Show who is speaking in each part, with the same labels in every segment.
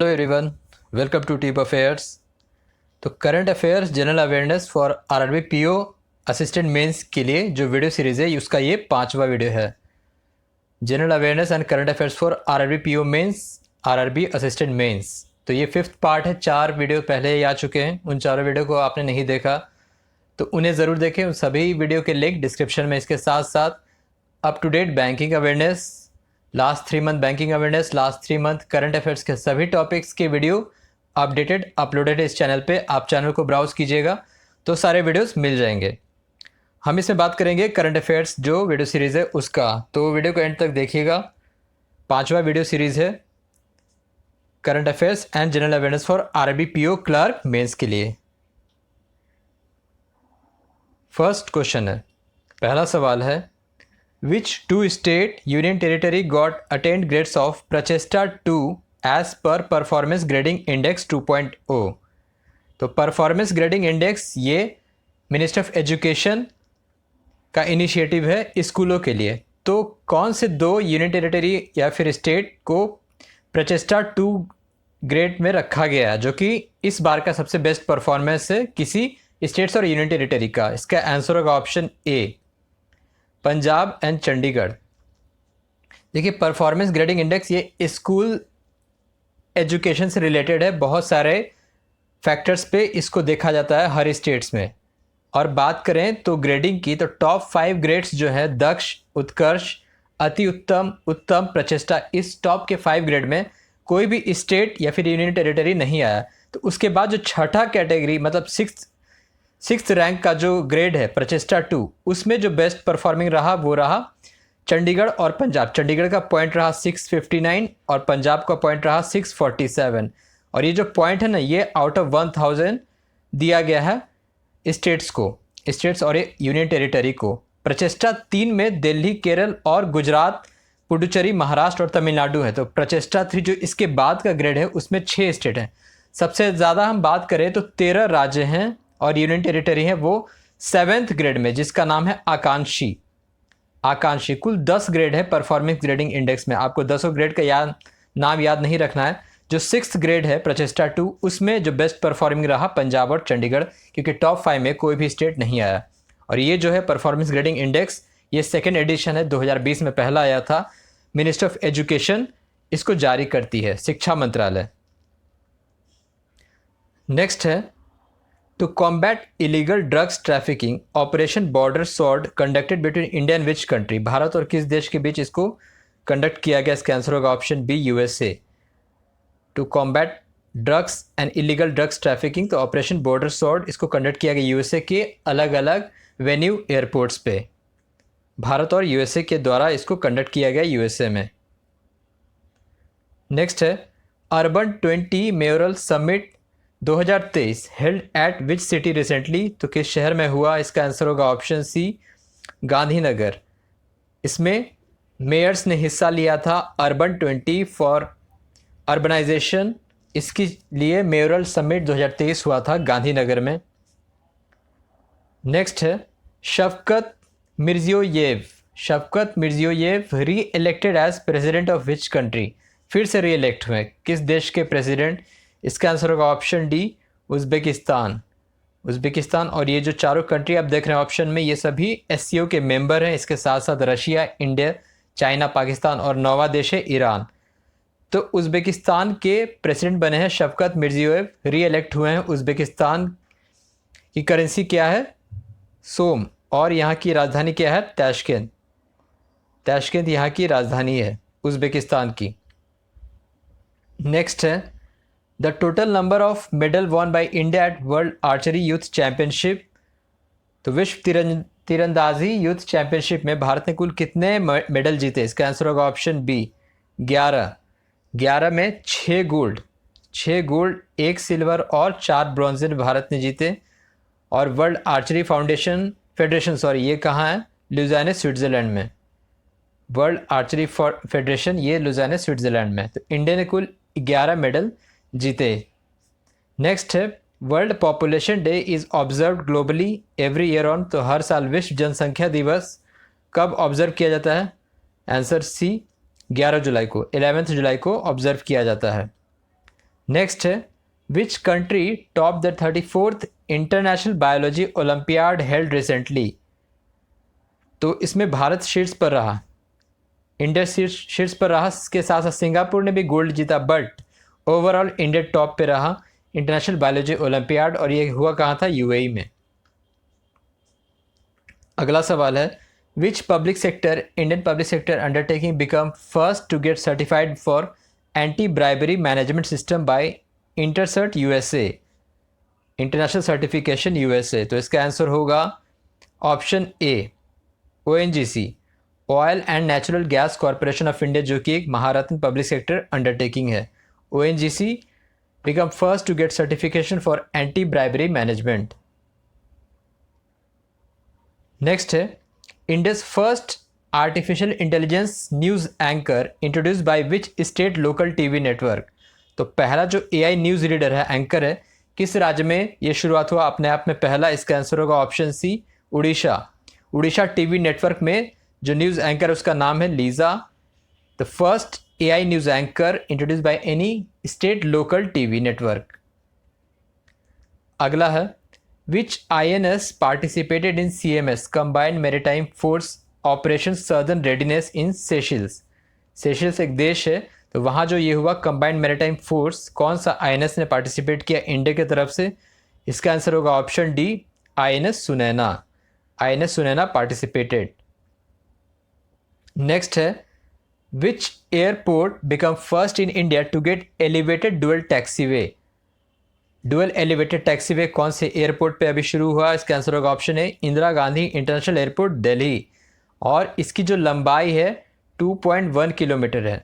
Speaker 1: Hello everyone, welcome to tip affairs. तो current affairs general awareness for RRB PO assistant mains के लिए जो video series है उसका ये 5वां वीडियो है। General awareness and current affairs for RRB PO mains, RRB assistant mains. तो ये 5th पार्ट है। 4 वीडियो पहले ही आ चुके हैं। उन चारों वीडियो को आपने नहीं देखा तो उन्हें ज़रूर देखें। उन सभी वीडियो के लिंक डिस्क्रिप्शन में। इसके साथ साथ up to date banking awareness, last 3 month banking awareness, last 3 month current affairs के सभी टॉपिक्स के वीडियो अपडेटेड अपलोडेड है इस चैनल पे। आप चैनल को ब्राउज़ कीजिएगा तो सारे वीडियोस मिल जाएंगे। हम इसमें बात करेंगे करंट अफेयर्स जो वीडियो सीरीज़ है उसका, तो वीडियो को एंड तक देखिएगा। 5वां वीडियो सीरीज़ है current affairs and general awareness for RRB PO clerk mains के लिए। फर्स्ट क्वेश्चन है, पहला सवाल है, Which two state union territory got attained grades of Prachesta 2 as per Performance Grading Index 2.0? तो परफॉर्मेंस ग्रेडिंग इंडेक्स ये minister of education का initiative है स्कूलों के लिए। तो कौन से 2 यूनियन टेरिटरी या फिर स्टेट को प्रचेस्टा 2 ग्रेड में रखा गया है जो कि इस बार का सबसे बेस्ट परफॉर्मेंस है किसी स्टेट्स और यूनियन टेरिटरी का? इसका आंसर होगा option A, Punjab and Chandigarh. देखिए, परफॉर्मेंस ग्रेडिंग इंडेक्स ये स्कूल एजुकेशन से रिलेटेड है। बहुत सारे फैक्टर्स पे इसको देखा जाता है हर स्टेट्स में। और बात करें तो ग्रेडिंग की, तो टॉप 5 ग्रेड्स जो है दक्ष, उत्कर्ष, अति उत्तम, उत्तम, प्रचेष्टा, इस टॉप के 5 ग्रेड में कोई भी स्टेट या फिर यूनियन टेरिटरी नहीं आया। तो उसके बाद जो छठा कैटेगरी मतलब सिक्स रैंक का जो ग्रेड है प्रचेस्टा 2, उसमें जो बेस्ट परफॉर्मिंग रहा वो रहा चंडीगढ़ और पंजाब। चंडीगढ़ का पॉइंट रहा 659 और पंजाब का पॉइंट रहा 647। और ये जो पॉइंट है ना, ये आउट ऑफ 1000 दिया गया है स्टेट्स और यूनियन टेरिटरी को। प्रचेस्टा 3 में दिल्ली, केरल और गुजरात, पुडुचेरी, महाराष्ट्र और तमिलनाडु है। तो प्रचेस्टा 3 जो इसके बाद का ग्रेड है उसमें 6 स्टेट हैं। सबसे ज़्यादा हम बात करें तो 13 राज्य हैं और यूनियन टेरिटरी है वो 7th ग्रेड में, जिसका नाम है आकांक्षी। कुल 10 ग्रेड है परफॉर्मेंस ग्रेडिंग इंडेक्स में। आपको 10 ग्रेड का नाम याद नहीं रखना है। जो 6th ग्रेड है प्रचेस्टा 2, उसमें जो बेस्ट परफॉर्मिंग रहा पंजाब और चंडीगढ़, क्योंकि टॉप 5 में कोई भी स्टेट नहीं आया। और ये जो है परफॉर्मेंस ग्रेडिंग इंडेक्स, ये 2nd एडिशन है, 2020 में पहला आया था। मिनिस्टर ऑफ एजुकेशन इसको जारी करती है, शिक्षा मंत्रालय। नेक्स्ट है, To combat illegal drugs trafficking, Operation Border Sword conducted between India and which country? Bharat और किस देश के बीच इसको कंडक्ट किया गया? इसका आंसर होगा option B, USA. To combat drugs and illegal drugs trafficking, तो ऑपरेशन बॉर्डर स्वॉर्ड इसको कंडक्ट किया गया यूएसए के अलग अलग वेन्यू एयरपोर्ट्स पे। भारत और यूएसए के द्वारा इसको कंडक्ट किया गया यूएसए में। नेक्स्ट है, urban 20 mayoral summit 2023 held at which city recently? तो किस शहर में हुआ? इसका आंसर होगा ऑप्शन सी, गांधीनगर। इसमें मेयर्स ने हिस्सा लिया था। अर्बन 20 फॉर अर्बनाइजेशन, इसके लिए मेयोरल समिट 2023 हुआ था गांधीनगर में। नेक्स्ट है, Shavkat Mirziyoyev re elected as president of which country? फिर से री इलेक्ट हुए, किस देश के प्रेसिडेंट? इसका आंसर होगा ऑप्शन डी, उज़्बेकिस्तान। और ये जो चारों कंट्री आप देख रहे हैं ऑप्शन में, ये सभी एससीओ के मेंबर हैं। इसके साथ साथ रशिया, इंडिया, चाइना, पाकिस्तान और 9वां देश है ईरान। तो उज़्बेकिस्तान के प्रेसिडेंट बने हैं शफकत मिर्जियोयेव, री इलेक्ट हुए हैं। उज़्बेकिस्तान की करेंसी क्या है? सोम। और यहाँ की राजधानी क्या है? ताशकंद यहाँ की राजधानी है उज़्बेकिस्तान की। नेक्स्ट है, the total number of medal won by India at World Archery Youth Championship, तो विश्व तीरंदाजी यूथ चैंपियनशिप में भारत ने कुल कितने मेडल जीते? इसका आंसर होगा ऑप्शन बी, 11 में 6 गोल्ड, 1 सिल्वर और 4 ब्रॉन्ज भारत ने जीते। और वर्ल्ड आर्चरी फेडरेशन ये कहाँ है? लुज़ाने, स्विट्ज़रलैंड में। वर्ल्ड आर्चरी फेडरेशन ये लुज़ाने, स्विट्ज़रलैंड में। तो इंडिया ने कुल 11 मेडल जीते। नेक्स्ट है, world population day is observe globally every year on, तो हर साल विश्व जनसंख्या दिवस कब ऑब्जर्व किया जाता है? आंसर सी, 11 जुलाई को, 11 जुलाई को ऑब्जर्व किया जाता है। नेक्स्ट है which country top the 34th international biology olympiad held recently. तो इसमें भारत शीर्ष पर रहा, इंडिया शीर्ष पर रहा, इसके साथ साथ सिंगापुर ने भी गोल्ड जीता, बट ओवरऑल इंडिया टॉप पे रहा इंटरनेशनल बायोलॉजी ओलंपियाड, और ये हुआ कहाँ था, यूएई में। अगला सवाल है which public sector Indian public sector undertaking become first to get certified for anti bribery management system by Intercert USA, international certification USA. तो इसका आंसर होगा option A ONGC, Oil and Natural Gas Corporation of India, जो कि एक Maharatna public sector undertaking है। ONGC become first to get certification for anti bribery management. Next है India's first artificial intelligence news anchor introduced by which state local TV network. तो पहला जो AI news reader है, anchor है, किस राज्य में ये शुरुआत हुआ, अपने आप में पहला। इसका आंसर होगा option C Orissa. Orissa TV network में जो न्यूज़ एंकर है उसका नाम है Lisa. The first AI news anchor introduced by any state local TV network. अगला है which INS participated in CMS Combined Maritime Force Operation Southern Readiness in Seychelles। Seychelles एक देश है, तो वहाँ जो ये हुआ कंबाइंड मैरीटाइम फोर्स, कौन सा INS ने पार्टिसिपेट किया इंडिया की तरफ से। इसका आंसर होगा option D INS Sunaina. INS Sunaina participated. Next है which airport become first in India to get elevated dual taxiway. Dual elevated taxiway कौन से एयरपोर्ट पे अभी शुरू हुआ। इसका आंसर होगा ऑप्शन है इंदिरा गांधी इंटरनेशनल एयरपोर्ट दिल्ली, और इसकी जो लंबाई है 2.1 किलोमीटर है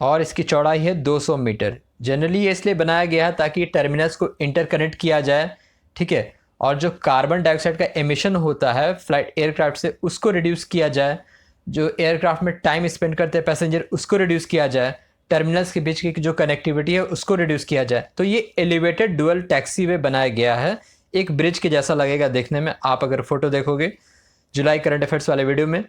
Speaker 1: और इसकी चौड़ाई है 200 मीटर। जनरली ये इसलिए बनाया गया है ताकि टर्मिनल्स को इंटरकनेक्ट किया जाए, ठीक है, और जो कार्बन डाइऑक्साइड का एमिशन होता है फ्लाइट एयरक्राफ्ट से उसको रिड्यूस किया जाए, जो एयरक्राफ्ट में टाइम स्पेंड करते हैं पैसेंजर उसको रिड्यूस किया जाए, टर्मिनल्स के बीच की जो कनेक्टिविटी है उसको रिड्यूस किया जाए। तो ये एलिवेटेड डुअल टैक्सीवे बनाया गया है, एक ब्रिज के जैसा लगेगा देखने में। आप अगर फोटो देखोगे जुलाई करंट अफेयर्स वाले वीडियो में,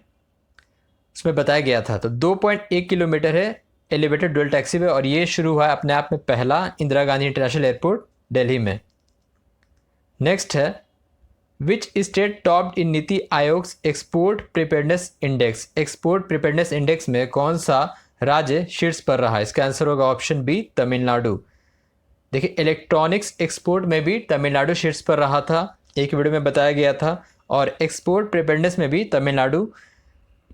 Speaker 1: उसमें बताया गया था। तो 2.1 किलोमीटर है एलिवेटेड डुअल टैक्सीवे, और ये शुरू हुआ है अपने आप में पहला इंदिरा गांधी इंटरनेशनल एयरपोर्ट दिल्ली में। नेक्स्ट है which state topped in NITI Aayog export preparedness index. Export preparedness index में कौन सा राज्य शीर्ष पर रहा। इसका आंसर होगा ऑप्शन बी तमिलनाडु। देखिए इलेक्ट्रॉनिक्स एक्सपोर्ट में भी तमिलनाडु शीर्ष पर रहा था, एक वीडियो में बताया गया था, और एक्सपोर्ट प्रिपेयर्डनेस में भी तमिलनाडु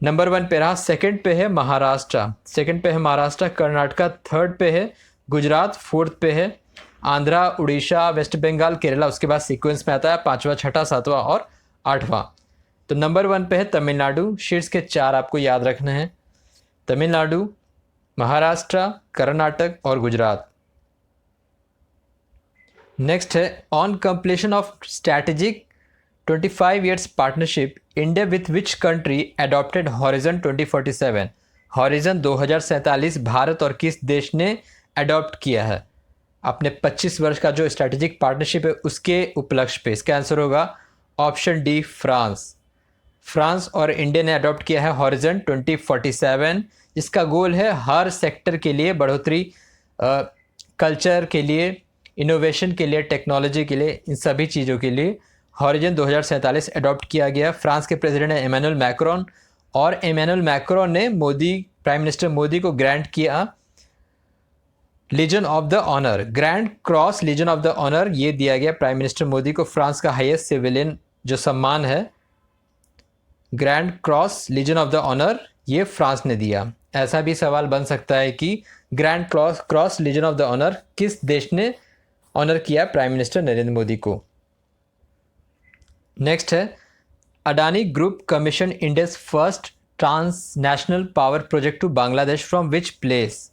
Speaker 1: नंबर 1 पे रहा। सेकंड पे है महाराष्ट्र, कर्नाटका थर्ड पे है, गुजरात फोर्थ पे है, आंध्रा, उड़ीसा, वेस्ट बंगाल, केरला उसके बाद सीक्वेंस में आता है 5वां, 6ठा, 7वां और 8वां। तो नंबर 1 पे है तमिलनाडु। शीर्ष के 4 आपको याद रखने हैं, तमिलनाडु, महाराष्ट्र, कर्नाटक और गुजरात। नेक्स्ट है on completion of strategic 25 years partnership India with which country adopted horizon 2047। Horizon 2047 Bharat और किस देश ने अडॉप्ट किया है अपने 25 वर्ष का जो स्ट्रैटेजिक पार्टनरशिप है उसके उपलक्ष्य पे। इसका आंसर होगा ऑप्शन डी फ्रांस और इंडिया ने अडॉप्ट किया है हॉरिजन 2047, जिसका गोल है हर सेक्टर के लिए बढ़ोतरी, कल्चर के लिए, इनोवेशन के लिए, टेक्नोलॉजी के लिए, इन सभी चीज़ों के लिए हॉरिजन 2047 अडॉप्ट किया गया। फ्रांस के प्रेसिडेंट है इमैनुअल मैक्रोन, और इमैनुअल मैक्रोन ने प्राइम मिनिस्टर मोदी को ग्रांट किया Legion of the Honour, Grand Cross Legion of the Honour, ये दिया गया प्राइम मिनिस्टर मोदी को। फ्रांस का हाईएस्ट सिविलियन जो सम्मान है Grand Cross Legion of the Honour, ये फ्रांस ने दिया। ऐसा भी सवाल बन सकता है कि Grand Cross Legion of the Honour किस देश ने ऑनर किया प्राइम मिनिस्टर नरेंद्र मोदी को। नेक्स्ट है Adani group commission India's first transnational power project to Bangladesh from which place.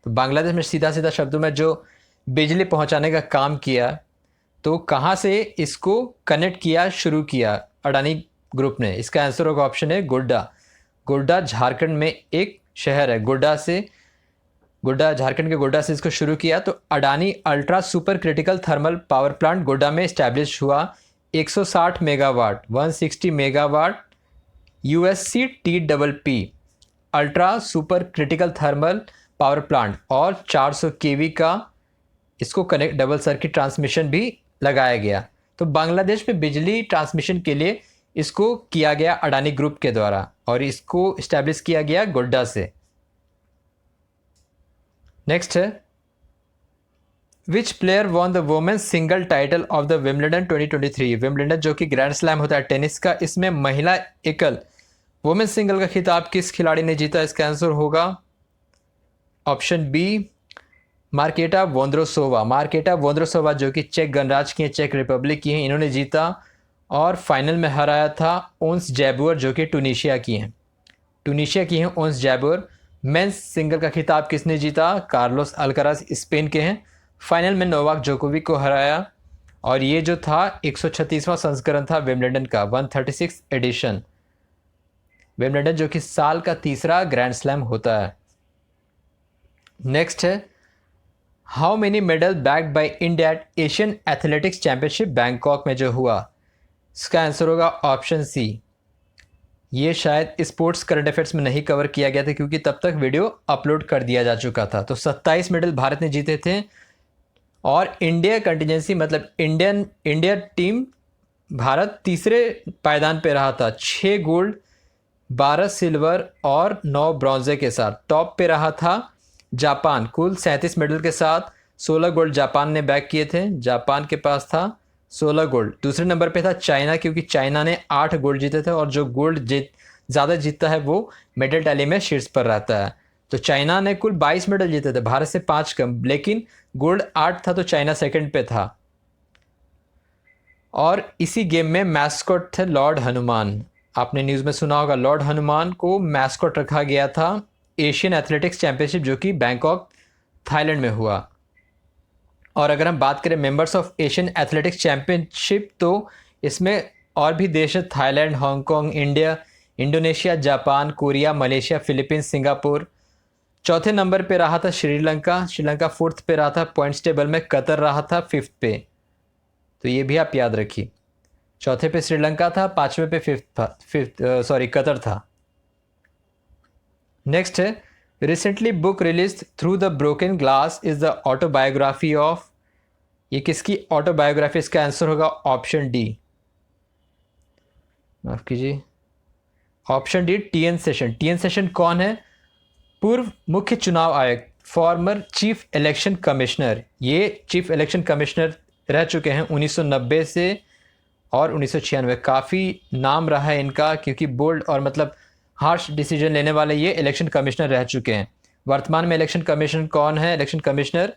Speaker 1: तो बांग्लादेश में सीधा शब्दों में जो बिजली पहुंचाने का काम किया, तो कहाँ से इसको कनेक्ट किया, शुरू किया अडानी ग्रुप ने। इसका आंसर होगा ऑप्शन है गोड्डा झारखंड में एक शहर है, झारखंड के गोड्डा से इसको शुरू किया। तो Adani ultra super critical thermal power plant Godda में इस्टेब्लिश हुआ। 160 megawatt 160 megawatt USCTPP ultra super critical thermal power plant और 400 केवी का इसको कनेक्ट डबल सर्किट ट्रांसमिशन भी लगाया गया। तो बांग्लादेश में बिजली ट्रांसमिशन के लिए इसको किया गया अडानी ग्रुप के द्वारा और इसको इस्टेब्लिश किया गया गोड्डा से। नेक्स्ट है, which player won the women's single title of the Wimbledon 2023। Wimbledon जो कि ग्रैंड स्लैम होता है टेनिस का, इसमें महिला एकल वुमेन्स सिंगल का खिताब किस खिलाड़ी ने जीता? इसका आंसर होगा option B, Marketa Vondrousova. Marketa Vondrousova जो कि चेक गणराज्य की हैं, चेक रिपब्लिक की हैं, इन्होंने जीता और फाइनल में हराया था ओंस जैबुअर जो कि टूनिशिया की हैं। टूनिशिया की हैं ओंस जैबुअर। मेंस सिंगल का खिताब किसने जीता? कार्लोस अल्काराज स्पेन के हैं। फाइनल में नोवाक जोकोविक को हराया और ये जो था 136वां संस्करण था विम्बलडन का, 136 एडिशन। विम्बलडन जो कि साल का तीसरा ग्रैंड स्लैम होता है। नेक्स्ट है, how many medal bagged by India at Asian athletics championship Bangkok में जो हुआ? इसका आंसर होगा ऑप्शन सी। ये शायद स्पोर्ट्स करंट अफेयर्स में नहीं कवर किया गया था क्योंकि तब तक वीडियो अपलोड कर दिया जा चुका था। तो 27 मेडल भारत ने जीते थे और इंडिया कंटिजेंसी मतलब इंडिया टीम भारत तीसरे पायदान पे रहा था, 6 गोल्ड 12 सिल्वर और 9 ब्रॉन्जे के साथ। टॉप पे रहा था जापान, कुल 37 मेडल के साथ 16 गोल्ड जापान ने बैग किए थे, जापान के पास था 16 गोल्ड। दूसरे नंबर पे था चाइना क्योंकि चाइना ने 8 गोल्ड जीते थे और जो गोल्ड ज़्यादा जीतता है वो मेडल टैली में शीर्ष पर रहता है। तो चाइना ने कुल 22 मेडल जीते थे, भारत से 5 कम, लेकिन गोल्ड 8 था तो चाइना सेकंड पे था। और इसी गेम में मैस्कॉट थे लॉर्ड हनुमान। आपने न्यूज़ में सुना होगा, लॉर्ड हनुमान को मैस्कॉट रखा गया था एशियन एथलेटिक्स चैंपियनशिप जो कि बैंकॉक थाईलैंड में हुआ। और अगर हम बात करें members of Asian athletics championship तो इसमें और भी देश है, Thailand, Hong Kong, India, Indonesia, Japan, Korea, Malaysia, Philippines, Singapore. चौथे नंबर पे रहा था श्रीलंका, श्रीलंका 4th पे रहा था पॉइंट्स टेबल में, कतर रहा था 5th पे। तो ये भी आप याद रखिए, चौथे पे श्रीलंका था, 5वें पे कतर था। नेक्स्ट है, recently book release through the broken glass is the autobiography of. ये किसकी ऑटोबायोग्राफी? इसका आंसर होगा ऑप्शन डी, माफ कीजिए, option D TN session. TN session कौन है? पूर्व मुख्य चुनाव आयुक्त, फॉर्मर चीफ इलेक्शन कमिश्नर। ये चीफ इलेक्शन कमिश्नर रह चुके हैं 1990 से और 1996। काफ़ी नाम रहा है इनका क्योंकि बोल्ड और मतलब हार्श डिसीजन लेने वाले ये इलेक्शन कमिश्नर रह चुके हैं। वर्तमान में इलेक्शन कमिश्नर कौन है? इलेक्शन कमिश्नर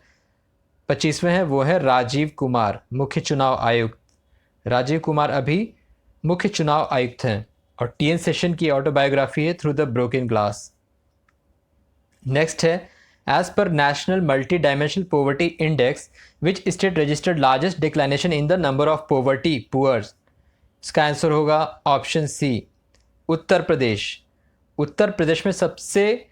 Speaker 1: 25वें हैं, वो है राजीव कुमार, मुख्य चुनाव आयुक्त। राजीव कुमार अभी मुख्य चुनाव आयुक्त हैं। और टीएन सेशन की ऑटोबायोग्राफी है through the broken glass. Next है, as per national multi dimensional poverty index which state registered largest declination in the number of poverty poors? इसका आंसर होगा ऑप्शन सी, उत्तर प्रदेश। उत्तर प्रदेश में सबसे,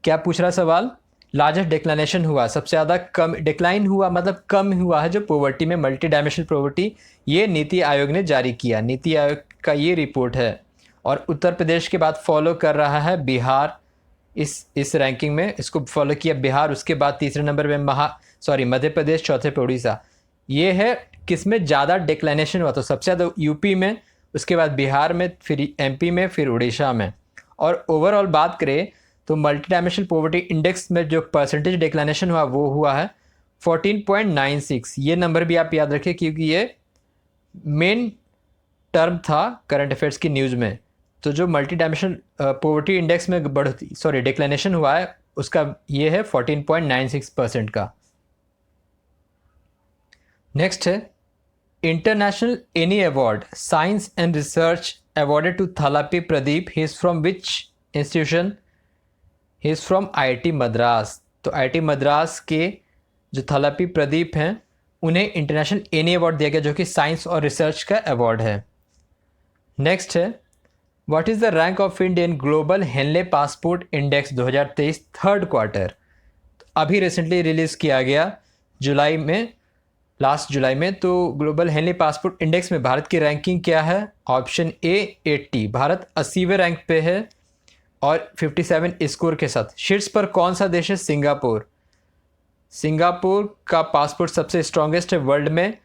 Speaker 1: क्या पूछ रहा सवाल? लार्जेस्ट डिक्लाइनेशन हुआ, सबसे ज़्यादा कम डिक्लाइन हुआ, मतलब कम हुआ है जो पोवर्टी में, मल्टी डायमेंशनल पोवर्टी। ये नीति आयोग ने जारी किया, नीति आयोग का ये रिपोर्ट है। और उत्तर प्रदेश के बाद फॉलो कर रहा है बिहार इस रैंकिंग में, इसको फॉलो किया बिहार। उसके बाद तीसरे नंबर पे मध्य प्रदेश, चौथे पे उड़ीसा। ये है किसमें ज़्यादा डिक्लाइनेशन हुआ, तो सबसे ज़्यादा यूपी में, उसके बाद बिहार में, फिर एमपी में, फिर उड़ीसा में। और ओवरऑल बात करें तो मल्टी डायमेंशनल पोवर्टी इंडेक्स में जो परसेंटेज डिक्लाइनेशन हुआ वो हुआ है 14.96। ये नंबर भी आप याद रखें क्योंकि ये मेन टर्म था करंट अफेयर्स की न्यूज़ में। तो जो मल्टी डायमेंशनल पोवर्टी इंडेक्स में डिक्लाइनेशन हुआ है उसका ये है 14.96% का। नेक्स्ट है, international Eni award science and research awarded to Thalappil Pradeep, he is from which institution? He is from IIT Madras. तो आईआईटी मद्रास के जो थलापी प्रदीप हैं उन्हें इंटरनेशनल एनी अवार्ड दिया गया जो कि साइंस और रिसर्च का अवार्ड है। नेक्स्ट है, what is the rank of India in Global Henley Passport Index 2023 third quarter? अभी रिसेंटली रिलीज़ किया गया जुलाई में, लास्ट जुलाई में। तो ग्लोबल हेनली पासपोर्ट इंडेक्स में भारत की रैंकिंग क्या है? ऑप्शन ए 80, भारत 80वें रैंक पे है और 57 स्कोर के साथ। शीर्ष पर कौन सा देश है? सिंगापुर। सिंगापुर का पासपोर्ट सबसे स्ट्रॉन्गेस्ट है वर्ल्ड में,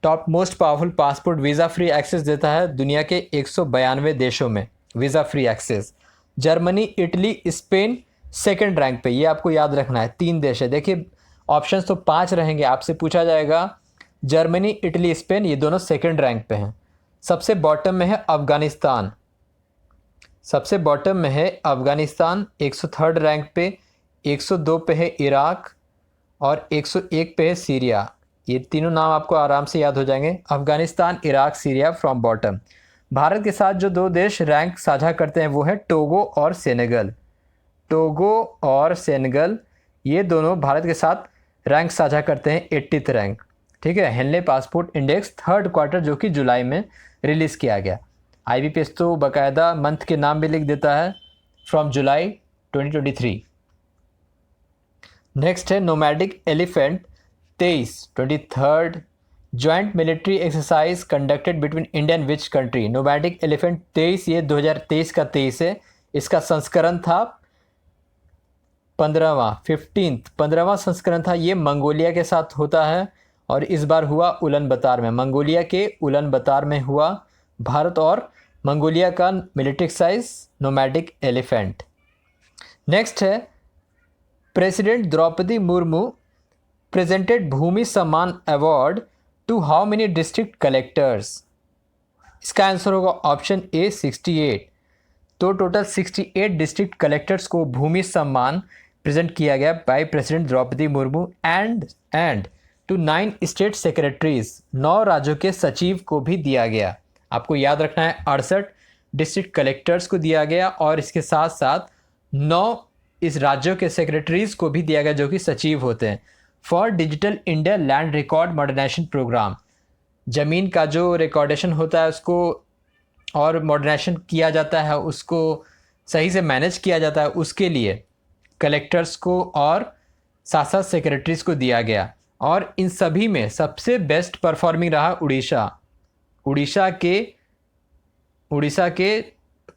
Speaker 1: top most powerful passport, visa free access देता है दुनिया के 192 देशों में visa free access. Germany, Italy, Spain second rank पे, ये आपको याद रखना है, 3 देश है। देखिए ऑप्शंस तो 5 रहेंगे, आपसे पूछा जाएगा जर्मनी, इटली, स्पेन, ये दोनों सेकंड रैंक पे हैं। सबसे बॉटम में है अफ़गानिस्तान, सबसे बॉटम में है अफ़गानिस्तान 103rd रैंक पे, 102 पे है इराक और 101 पे है सीरिया। ये तीनों नाम आपको आराम से याद हो जाएंगे, Afghanistan, Iraq, Syria from bottom. Bharat के साथ जो 2 देश रैंक साझा करते हैं वो है टोगो और सेनेगल। टोगो और सेनेगल ये दोनों भारत के साथ रैंक साझा करते हैं 80th रैंक। ठीक है, Henley Passport index 3rd quarter जो कि जुलाई में रिलीज़ किया गया। IBPS तो बाकायदा मंथ के नाम भी लिख देता है, फ्रॉम जुलाई 2023। नेक्स्ट है nomadic elephant 23 joint military exercise conducted between India and which country. Nomadic elephant 23 ये 2023 का 23 है, इसका संस्करण था 15वां संस्करण था। ये मंगोलिया के साथ होता है और इस बार हुआ उलन बतार में, मंगोलिया के उलन बतार में हुआ। भारत और मंगोलिया का military exercise Nomadic Elephant. Next है president Draupadi Murmu presented Bhoomi Samman award to how many district collectors. इसका आंसर होगा ऑप्शन ए 68। तो टोटल 68 डिस्ट्रिक्ट कलेक्टर्स को भूमि सम्मान प्रेजेंट किया गया by president Draupadi Murmu and to 9 state secretaries, 9 राज्यों के सचिव को भी दिया गया। आपको याद रखना है 68 डिस्ट्रिक्ट कलेक्टर्स को दिया गया और इसके साथ साथ 9 इस राज्यों के सेक्रेटरीज को भी दिया गया जो कि सचिव होते हैं। For digital India land record modernisation programme, ज़मीन का जो रिकॉर्डेशन होता है उसको और मॉडर्नाइजेशन किया जाता है, उसको सही से मैनेज किया जाता है, उसके लिए कलेक्टर्स को और साथ साथ सेक्रेटरीज को दिया गया। और इन सभी में सबसे बेस्ट परफॉर्मिंग रहा उड़ीसा के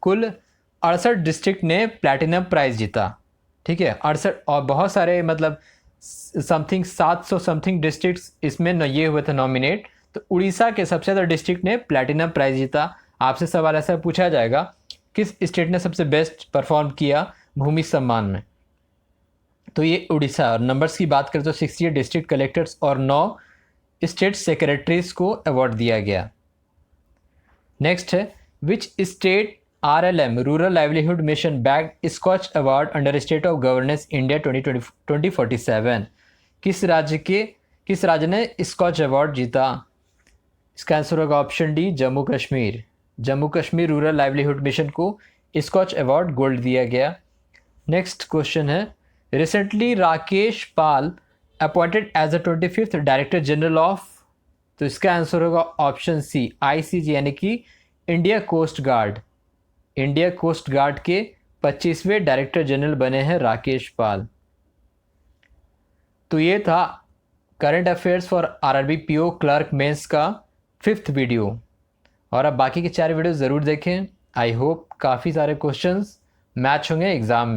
Speaker 1: कुल 68 डिस्ट्रिक्ट ने प्लैटिनम प्राइज़ जीता। ठीक है, 68 और बहुत सारे मतलब समथिंग 700 समथिंग डिस्ट्रिक्ट्स इसमें ये हुए थे नॉमिनेट, तो उड़ीसा के सबसे ज़्यादा डिस्ट्रिक्ट ने प्लैटिनम प्राइज़ जीता। आपसे सवाल ऐसा पूछा जाएगा किस स्टेट ने सबसे बेस्ट परफॉर्म किया भूमि सम्मान में, तो ये उड़ीसा। और नंबर्स की बात करें तो 68 डिस्ट्रिक्ट कलेक्टर्स और 9 स्टेट सेक्रेटरीज को अवार्ड दिया गया। नेक्स्ट है which state RLM rural livelihood mission bagged Skoch award under state of governance India 2047। किस राज्य ने स्कॉच अवार्ड जीता? इसका आंसर होगा option D Jammu Kashmir. Jammu Kashmir rural livelihood mission को स्कॉच अवार्ड गोल्ड दिया गया। नेक्स्ट क्वेश्चन है recently Rakesh Pal appointed as the 25th director general of, तो इसका आंसर होगा ऑप्शन सी ICG यानी कि India coast guard. India coast guard के 25वें डायरेक्टर जनरल बने हैं राकेश पाल। तो ये था current affairs for RRB PO clerk mains का 5th वीडियो, और अब बाकी के 4 वीडियो ज़रूर देखें। आई होप काफ़ी सारे क्वेश्चंस मैच होंगे एग्ज़ाम में।